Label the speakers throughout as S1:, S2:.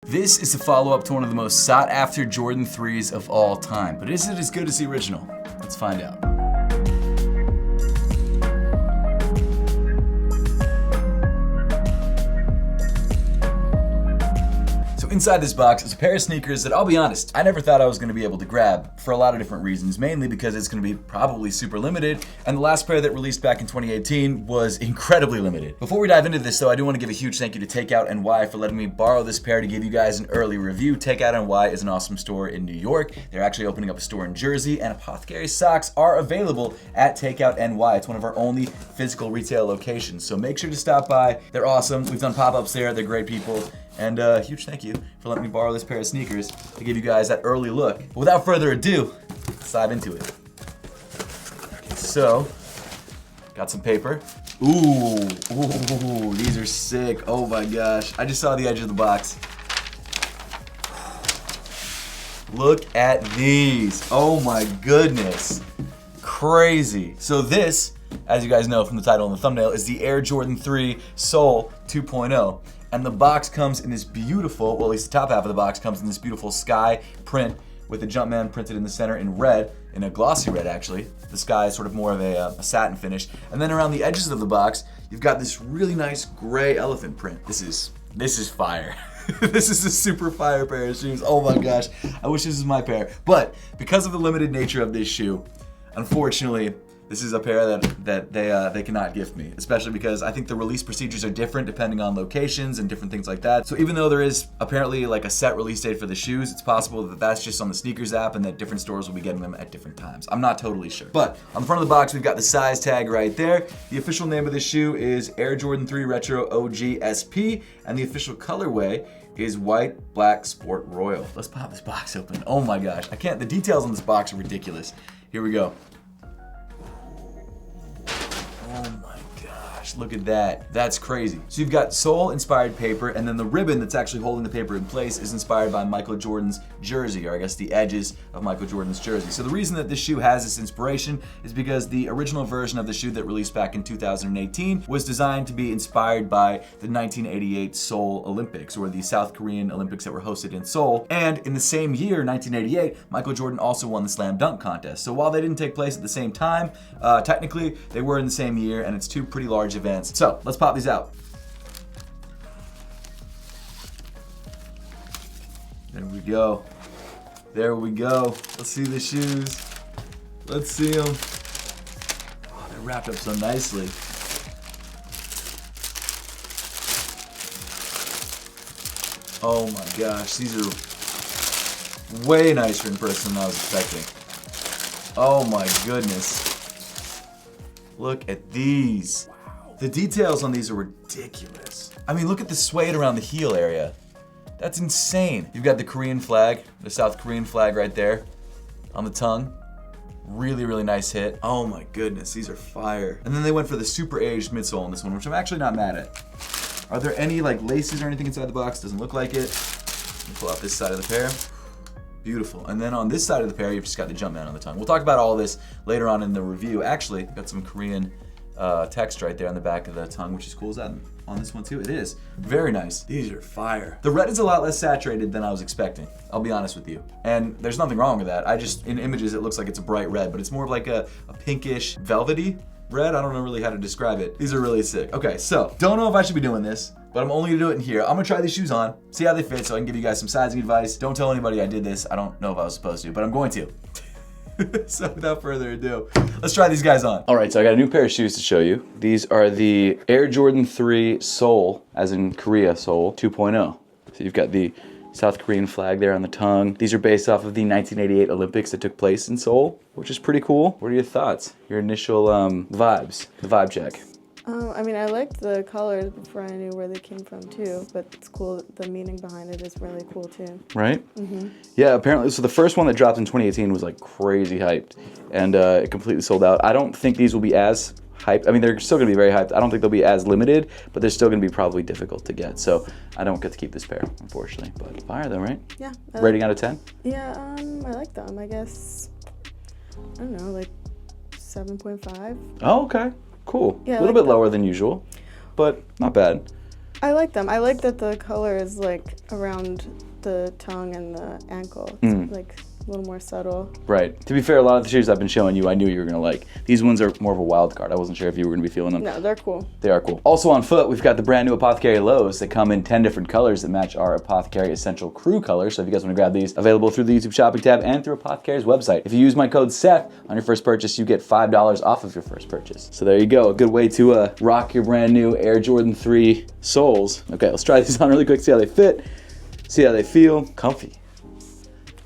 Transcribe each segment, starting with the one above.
S1: This is the follow-up to one of the most sought-after Jordan 3s of all time. But is it as good as the original? Let's find out. Inside this box is a pair of sneakers that, I'll be honest, I never thought I was going to be able to grab for a lot of different reasons, mainly because it's going to be probably super limited, and the last pair that released back in 2018 was incredibly limited. Before we dive into this though, I do want to give a huge thank you to Takeout NY for letting me borrow this pair to give you guys an early review. Takeout NY is an awesome store in New York. They're actually opening up a store in Jersey, and Apothecary socks are available at Takeout NY. It's one of our only physical retail locations, so make sure to stop by. They're awesome. We've done pop-ups there. They're great people. And huge thank you for letting me borrow this pair of sneakers to give you guys that early look. But without further ado, let's dive into it. Okay, so, got some paper. Ooh, these are sick. Oh my gosh. I just saw the edge of the box. Look at these. Oh my goodness. Crazy. So this, as you guys know from the title and the thumbnail, is the Air Jordan 3 Seoul 2.0. And the box comes in this beautiful, well, at least the top half of the box comes in this beautiful sky print with the Jumpman printed in the center in red, in a glossy red actually. The sky is sort of more of a satin finish. And then around the edges of the box, you've got this really nice gray elephant print. This is fire. This is a super fire pair of shoes. Oh my gosh, I wish this was my pair. But because of the limited nature of this shoe, unfortunately, this is a pair that they cannot gift me, especially because I think the release procedures are different depending on locations and different things like that. So even though there is apparently like a set release date for the shoes, it's possible that that's just on the sneakers app and that different stores will be getting them at different times. I'm not totally sure. But on the front of the box, we've got the size tag right there. The official name of this shoe is Air Jordan 3 Retro OG SP, and the official colorway is white, black, sport, royal. Let's pop this box open. Oh my gosh, the details on this box are ridiculous. Here we go. Oh my gosh, look at that. That's crazy. So you've got Seoul inspired paper, and then the ribbon that's actually holding the paper in place is inspired by Michael Jordan's jersey, or I guess the edges of Michael Jordan's jersey. So the reason that this shoe has this inspiration is because the original version of the shoe that released back in 2018 was designed to be inspired by the 1988 Seoul Olympics, or the South Korean Olympics that were hosted in Seoul. And in the same year, 1988, Michael Jordan also won the slam dunk contest. So while they didn't take place at the same time, technically they were in the same year, and it's two pretty large events. So let's pop these out. There we go. There we go. Let's see the shoes. Let's see them. Oh, they're wrapped up so nicely. Oh my gosh, these are way nicer in person than I was expecting. Oh my goodness. Look at these. Wow. The details on these are ridiculous. I mean, look at the suede around the heel area. That's insane. You've got the Korean flag, the South Korean flag right there on the tongue. Really, really nice hit. Oh my goodness, these are fire. And then they went for the super aged midsole on this one, which I'm actually not mad at. Are there any like laces or anything inside the box? Doesn't look like it. Let me pull out this side of the pair. Beautiful. And then on this side of the pair, you've just got the Jumpman on the tongue. We'll talk about all this later on in the review. Actually, got some Korean text right there on the back of the tongue, which is cool. Is that on this one too? It is. Very nice. These are fire. The red is a lot less saturated than I was expecting. I'll be honest with you. And there's nothing wrong with that. In images, it looks like it's a bright red, but it's more of like a pinkish, velvety red. I don't know really how to describe it. These are really sick. Okay, so don't know if I should be doing this, but I'm only gonna do it in here. I'm gonna try these shoes on, see how they fit so I can give you guys some sizing advice. Don't tell anybody I did this. I don't know if I was supposed to, but I'm going to. So without further ado, let's try these guys on. All right, so I got a new pair of shoes to show you. These are the Air Jordan 3 Seoul, as in Korea Seoul 2.0. So you've got the South Korean flag there on the tongue. These are based off of the 1988 Olympics that took place in Seoul, which is pretty cool. What are your thoughts? Your initial vibes, the vibe check.
S2: I mean, I liked the colors before I knew where they came from too, but it's cool. The meaning behind it is really cool too.
S1: Right? Mm-hmm. Yeah, apparently, so the first one that dropped in 2018 was like crazy hyped, and it completely sold out. I don't think these will be as hyped. I mean, they're still gonna be very hyped. I don't think they'll be as limited, but they're still gonna be probably difficult to get. So I don't get to keep this pair, unfortunately, but fire though, right?
S2: Yeah.
S1: Rating out of 10?
S2: Yeah, I like them. I guess, I don't know, like 7.5.
S1: Oh, okay. Cool.
S2: Yeah,
S1: a little bit lower than usual, but not bad.
S2: I like them. I like that the color is like around the tongue and the ankle. It's like a little more subtle.
S3: Right. To be fair, a lot of the shoes I've been showing you, I knew you were gonna like. These ones are more of a wild card. I wasn't sure if you were gonna be feeling them.
S2: No, they're cool.
S3: They are cool. Also on foot, we've got the brand new Apothecary Lows that come in 10 different colors that match our Apothecary Essential Crew color. So if you guys want to grab these, available through the YouTube shopping tab and through Apothecary's website. If you use my code Seth on your first purchase, you get $5 off of your first purchase. So there you go. A good way to rock your brand new Air Jordan 3 soles. Okay, let's try these on really quick, see how they fit, see how they feel. Comfy.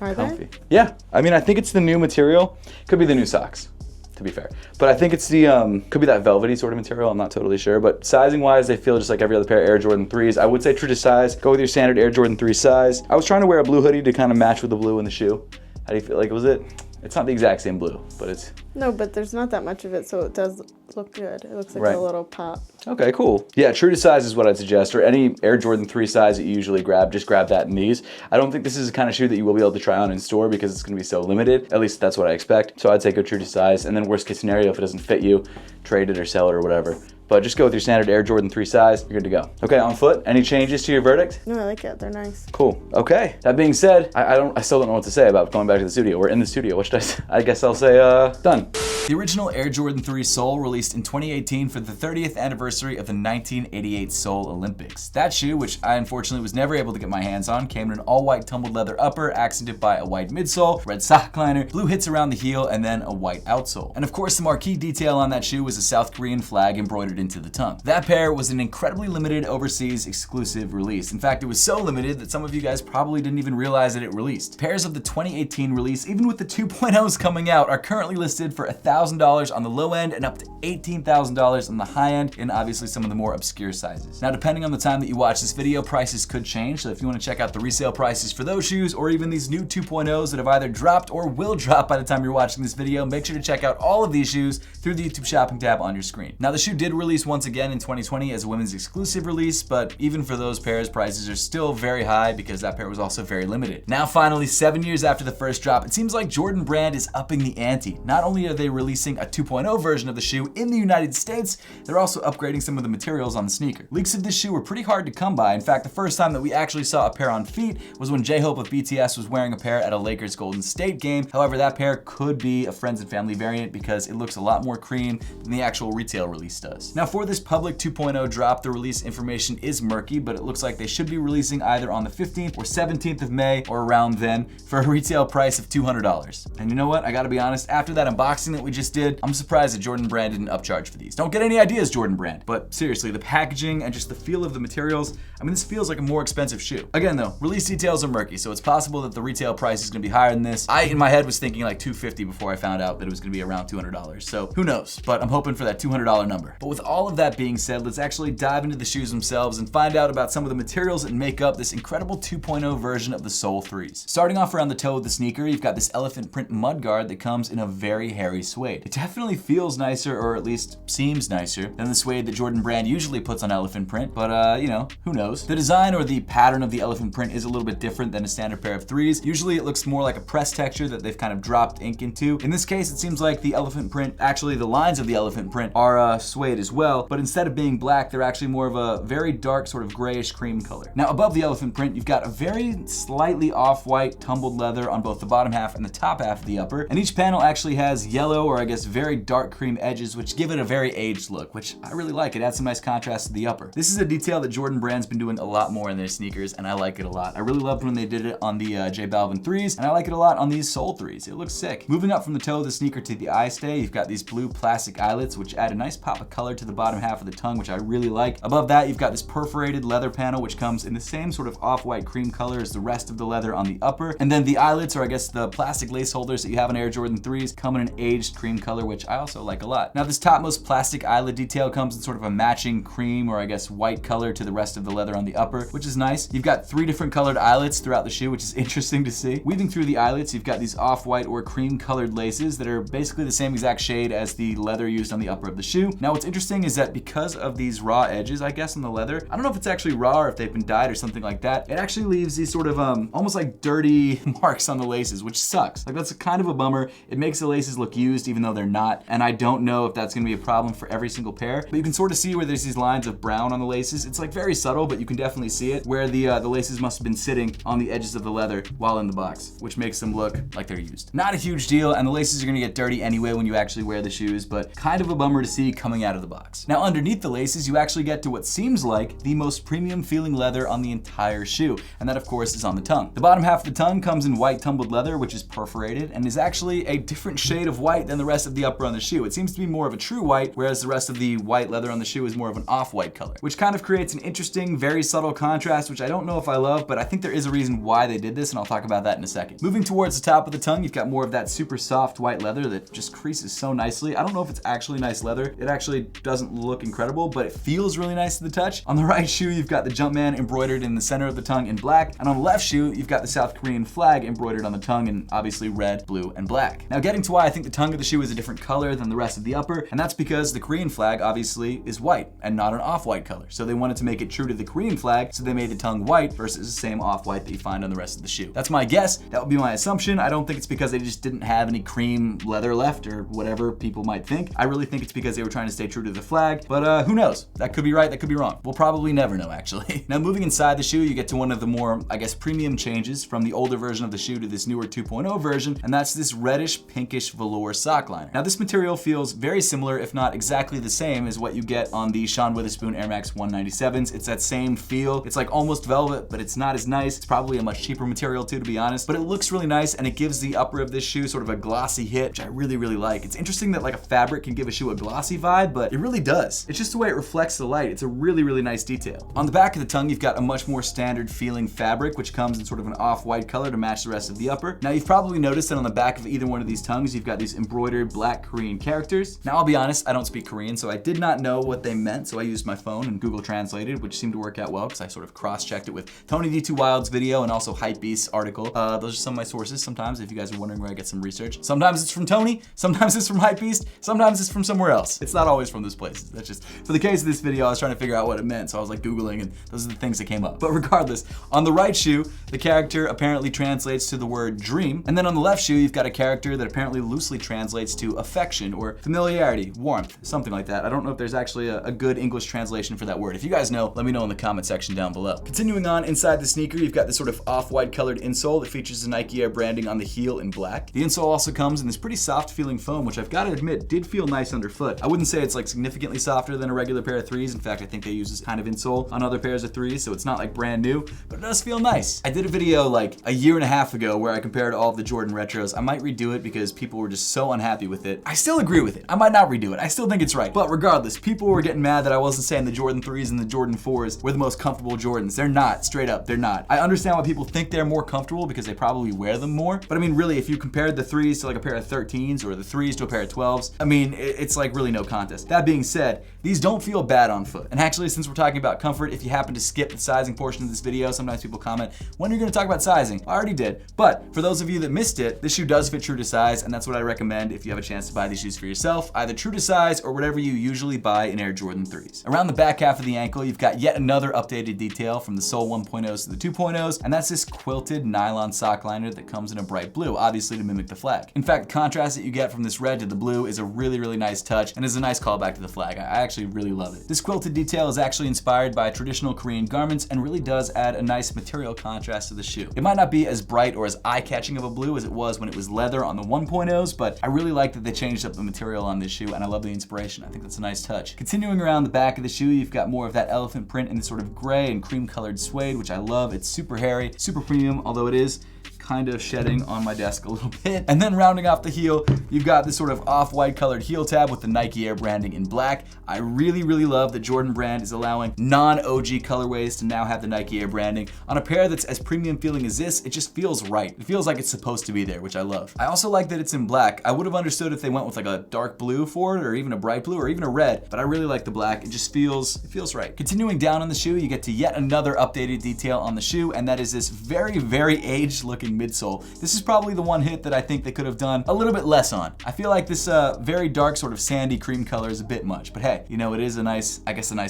S2: Are
S3: Comfy.
S2: they?
S3: Yeah, I mean, I think it's the new material. Could be the new socks, to be fair. But I think it's the, could be that velvety sort of material. I'm not totally sure. But sizing wise, they feel just like every other pair of Air Jordan 3s. I would say true to size, go with your standard Air Jordan 3 size. I was trying to wear a blue hoodie to kind of match with the blue in the shoe. How do you feel? Like, was it? It's not the exact same blue, but it's...
S2: No, but there's not that much of it, so it does look good. It looks like
S3: Right.
S2: a little pop.
S3: Okay, cool. Yeah, true to size is what I'd suggest, or any Air Jordan 3 size that you usually grab, just grab that in these. I don't think this is the kind of shoe that you will be able to try on in store because it's gonna be so limited. At least that's what I expect. So I'd say go true to size, and then worst case scenario, if it doesn't fit you, trade it or sell it or whatever. But just go with your standard Air Jordan 3 size, you're good to go. Okay, on foot, any changes to your verdict?
S2: No, I like it. They're nice.
S3: Cool. Okay. That being said, I still don't know what to say about going back to the studio. We're in the studio. What should I say? I guess I'll say done.
S1: The original Air Jordan 3 sole released in 2018 for the 30th anniversary of the 1988 Seoul Olympics. That shoe, which I unfortunately was never able to get my hands on, came in an all-white tumbled leather upper accented by a white midsole, red sock liner, blue hits around the heel, and then a white outsole. And of course, the marquee detail on that shoe was a South Korean flag embroidered into the tongue. That pair was an incredibly limited overseas exclusive release. In fact, it was so limited that some of you guys probably didn't even realize that it released. Pairs of the 2018 release, even with the 2.0s coming out, are currently listed for $1,000 on the low end and up to $18,000 on the high end, and obviously some of the more obscure sizes. Now, depending on the time that you watch this video, prices could change, so if you want to check out the resale prices for those shoes, or even these new 2.0s that have either dropped or will drop by the time you're watching this video, make sure to check out all of these shoes through the YouTube shopping tab on your screen. Now, the shoe did release once again in 2020 as a women's exclusive release, but even for those pairs, prices are still very high because that pair was also very limited. Now, finally, 7 years after the first drop, it seems like Jordan Brand is upping the ante. Not only are they releasing a 2.0 version of the shoe in the United States, they're also upgrading some of the materials on the sneaker. Leaks of this shoe were pretty hard to come by. In fact, the first time that we actually saw a pair on feet was when J-Hope of BTS was wearing a pair at a Lakers Golden State game. However, that pair could be a friends and family variant because it looks a lot more cream than the actual retail release does. Now, for this public 2.0 drop, the release information is murky, but it looks like they should be releasing either on the 15th or 17th of May or around then for a retail price of $200. And you know what? I gotta be honest, after that unboxing that we just did, I'm surprised that Jordan Brand didn't upcharge for these. Don't get any ideas, Jordan Brand. But seriously, the packaging and just the feel of the materials, I mean, this feels like a more expensive shoe. Again though, release details are murky, so it's possible that the retail price is gonna be higher than this. I, in my head, was thinking like $250 before I found out that it was gonna be around $200. So who knows? But I'm hoping for that $200 number. But with all of that being said, let's actually dive into the shoes themselves and find out about some of the materials that make up this incredible 2.0 version of the Soul 3s. Starting off around the toe of the sneaker, you've got this elephant print mudguard that comes in a very hairy suede. It definitely feels nicer, or at least seems nicer, than the suede that Jordan Brand usually puts on elephant print, but you know, who knows? The design or the pattern of the elephant print is a little bit different than a standard pair of 3s. Usually it looks more like a press texture that they've kind of dropped ink into. In this case, it seems like the elephant print, actually the lines of the elephant print are suede as well, but instead of being black, they're actually more of a very dark sort of grayish cream color. Now above the elephant print, you've got a very slightly off-white tumbled leather on both the bottom half and the top half of the upper, and each panel actually has yellow, or I guess very dark cream edges, which give it a very aged look, which I really like. It adds some nice contrast to the upper. This is a detail that Jordan Brand's been doing a lot more in their sneakers, and I like it a lot. I really loved when they did it on the J Balvin 3s, and I like it a lot on these Soul 3s. It looks sick. Moving up from the toe of the sneaker to the eye stay, you've got these blue plastic eyelets, which add a nice pop of color to the bottom half of the tongue, which I really like. Above that, you've got this perforated leather panel, which comes in the same sort of off-white cream color as the rest of the leather on the upper. And then the eyelets, or I guess the plastic lace holders that you have on Air Jordan 3s, come in an aged cream color, which I also like a lot. Now this topmost plastic eyelid detail comes in sort of a matching cream, or I guess white color to the rest of the leather on the upper, which is nice. You've got 3 different colored eyelets throughout the shoe, which is interesting to see. Weaving through the eyelets, you've got these off-white or cream colored laces that are basically the same exact shade as the leather used on the upper of the shoe. Now what's interesting is that because of these raw edges, I guess, on the leather, I don't know if it's actually raw or if they've been dyed or something like that, it actually leaves these sort of almost like dirty marks on the laces, which sucks. Like, that's kind of a bummer. It makes the laces look used,
S3: even though they're not. And I don't know if that's gonna be a problem for every single pair, but you can sort of see where there's these lines of brown on the laces. It's like very subtle, but you can definitely see it, where the laces must have been sitting on the edges of the leather while in the box, which makes them look like they're used. Not a huge deal, and the laces are gonna get dirty anyway when you actually wear the shoes, but kind of a bummer to see coming out of the box. Now underneath the laces, you actually get to what seems like the most premium feeling leather on the entire shoe, and that of course is on the tongue. The bottom half of the tongue comes in white tumbled leather, which is perforated, and is actually a different shade of white than the rest of the upper on the shoe. It seems to be more of a true white, whereas the rest of the white leather on the shoe is more of an off-white color, which kind of creates an interesting, very subtle contrast, which I don't know if I love, but I think there is a reason why they did this, and I'll talk about that in a second. Moving towards the top of the tongue, you've got more of that super soft white leather that just creases so nicely. I don't know if it's actually nice leather. It actually doesn't look incredible, but it feels really nice to the touch. On the right shoe, you've got the Jumpman embroidered in the center of the tongue in black, and on the left shoe, you've got the South Korean flag embroidered on the tongue in obviously red, blue, and black. Now getting to why I think the tongue of the shoe is a different color than the rest of the upper, and that's because the Korean flag obviously is white and not an off-white color. So they wanted to make it true to the Korean flag, so they made the tongue white versus the same off-white that you find on the rest of the shoe. That's my guess. That would be my assumption. I don't think it's because they just didn't have any cream leather left or whatever people might think. I really think it's because they were trying to stay true to the flag, but who knows? That could be right, that could be wrong. We'll probably never know, actually. Now moving inside the shoe, you get to one of the more, I guess, premium changes from the older version of the shoe to this newer 2.0 version, and that's this reddish pinkish velour sock liner. Now this material feels very similar, if not exactly the same, as what you get on the Sean Witherspoon Air Max 197s. It's that same feel. It's like almost velvet, but it's not as nice. It's probably a much cheaper material too, to be honest, but it looks really nice, and it gives the upper of this shoe sort of a glossy hit, which I really, really like. It's interesting that like a fabric can give a shoe a glossy vibe, but it really does. It's just the way it reflects the light. It's a really, really nice detail. On the back of the tongue, you've got a much more standard feeling fabric, which comes in sort of an off-white color to match the rest of the upper. Now you've probably noticed that on the back of either one of these tongues, you've got these embroidered black Korean characters. Now I'll be honest, I don't speak Korean, so I did not know what they meant, so I used my phone and Google translated, which seemed to work out well because I sort of cross-checked it with Tony D2Wild's video and also Hypebeast's article. Those are some of my sources sometimes, if you guys are wondering where I get some research. Sometimes it's from Tony, sometimes it's from Hypebeast, sometimes it's from somewhere else. It's not always from those places. That's just, for the case of this video, I was trying to figure out what it meant, so I was like Googling, and those are the things that came up. But regardless, on the right shoe, the character apparently translates to the word dream, and then on the left shoe, you've got a character that apparently loosely translates to affection or familiarity, warmth, something like that. I don't know if there's actually a good English translation for that word. If you guys know, let me know in the comment section down below. Continuing on, inside the sneaker, you've got this sort of off-white colored insole that features the Nike Air branding on the heel in black. The insole also comes in this pretty soft feeling foam, which I've got to admit did feel nice underfoot. I wouldn't say it's like significantly softer than a regular pair of threes. In fact, I think they use this kind of insole on other pairs of threes, so it's not like brand new, but it does feel nice. I did a video like a year and a half ago where I compared all of the Jordan retros. I might redo it because people were just so unhappy with it. I still agree with it. I might not redo it. I still think it's right. But regardless, people were getting mad that I wasn't saying the Jordan 3s and the Jordan 4s were the most comfortable Jordans. They're not, straight up, they're not. I understand why people think they're more comfortable because they probably wear them more, but I mean really, if you compared the 3s to like a pair of 13s or the 3s to a pair of 12s, I mean, it's like really no contest. That being said, these don't feel bad on foot. And actually, since we're talking about comfort, if you happen to skip the sizing portion of this video, sometimes people comment, when are you gonna talk about sizing? I already did. But for those of you that missed it, this shoe does fit true to size, and that's what I recommend if you have a chance to buy these shoes for yourself, either true to size or whatever you usually buy in Air Jordan 3s. Around the back half of the ankle, you've got yet another updated detail from the Seoul 1.0s to the 2.0s, and that's this quilted nylon sock liner that comes in a bright blue, obviously to mimic the flag. In fact, the contrast that you get from this red to the blue is a really, really nice touch and is a nice callback to the flag. I actually really love it. This quilted detail is actually inspired by traditional Korean garments and really does add a nice material contrast to the shoe. It might not be as bright or as eye-catching of a blue as it was when it was leather on the 1.0s, but I really like that they changed up the material on this shoe, and I love the inspiration. I think that's a nice touch. Continuing around the back of the shoe, you've got more of that elephant print in this sort of gray and cream colored suede, which I love. It's super hairy, super premium, although it is kind of shedding on my desk a little bit. And then rounding off the heel, you've got this sort of off-white colored heel tab with the Nike Air branding in black. I really, really love that Jordan brand is allowing non-OG colorways to now have the Nike Air branding. On a pair that's as premium feeling as this, it just feels right. It feels like it's supposed to be there, which I love. I also like that it's in black. I would have understood if they went with like a dark blue for it, or even a bright blue, or even a red, but I really like the black. It just feels right. Continuing down on the shoe, you get to yet another updated detail on the shoe, and that is this very, very aged looking
S1: looking midsole. This is probably the one hit that I think they could have done a little bit less on. I feel like this very dark sort of sandy cream color is a bit much, but hey, you know, it is a nice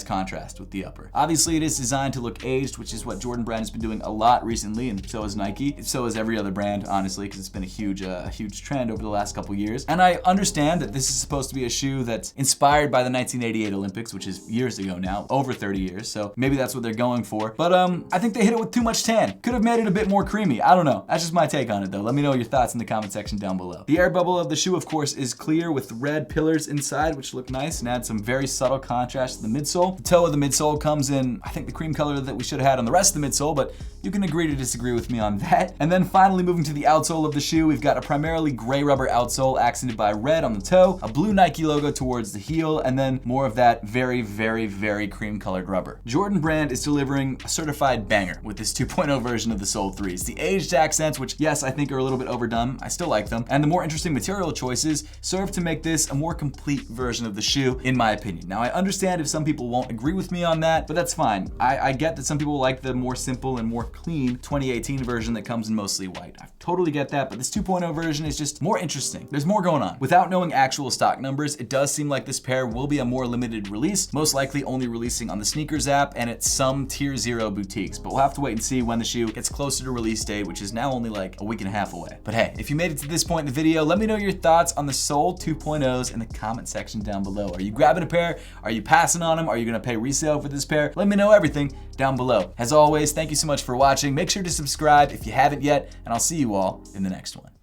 S1: contrast with the upper. Obviously, it is designed to look aged, which is what Jordan Brand has been doing a lot recently, and so has Nike. So has every other brand, honestly, because it's been a huge trend over the last couple years. And I understand that this is supposed to be a shoe that's inspired by the 1988 Olympics, which is years ago now, over 30 years. So maybe that's what they're going for. But I think they hit it with too much tan. Could have made it a bit more creamy. I don't know. That's just my take on it, though. Let me know your thoughts in the comment section down below. The air bubble of the shoe, of course, is clear with red pillars inside, which look nice and add some very subtle contrast to the midsole. The toe of the midsole comes in, I think, the cream color that we should have had on the rest of the midsole, but you can agree to disagree with me on that. And then finally, moving to the outsole of the shoe, we've got a primarily gray rubber outsole accented by red on the toe, a blue Nike logo towards the heel, and then more of that very, very, very cream colored rubber. Jordan Brand is delivering a certified banger with this 2.0 version of the Sole 3s. The aged accents, which yes, I think are a little bit overdone, I still like them, and the more interesting material choices serve to make this a more complete version of the shoe, in my opinion. Now, I understand if some people won't agree with me on that, but that's fine. I get that some people like the more simple and more clean 2018 version that comes in mostly white. I totally get that, but this 2.0 version is just more interesting. There's more going on. Without knowing actual stock numbers, it does seem like this pair will be a more limited release, most likely only releasing on the SNKRS app and at some tier 0 boutiques, but we'll have to wait and see when the shoe gets closer to release date, which is now only like a week and a half away. But hey, if you made it to this point in the video, let me know your thoughts on the Sole 2.0s in the comment section down below. Are you grabbing a pair? Are you passing on them? Are you gonna pay resale for this pair? Let me know everything down below. As always, thank you so much for watching. Make sure to subscribe if you haven't yet, and I'll see you all in the next one.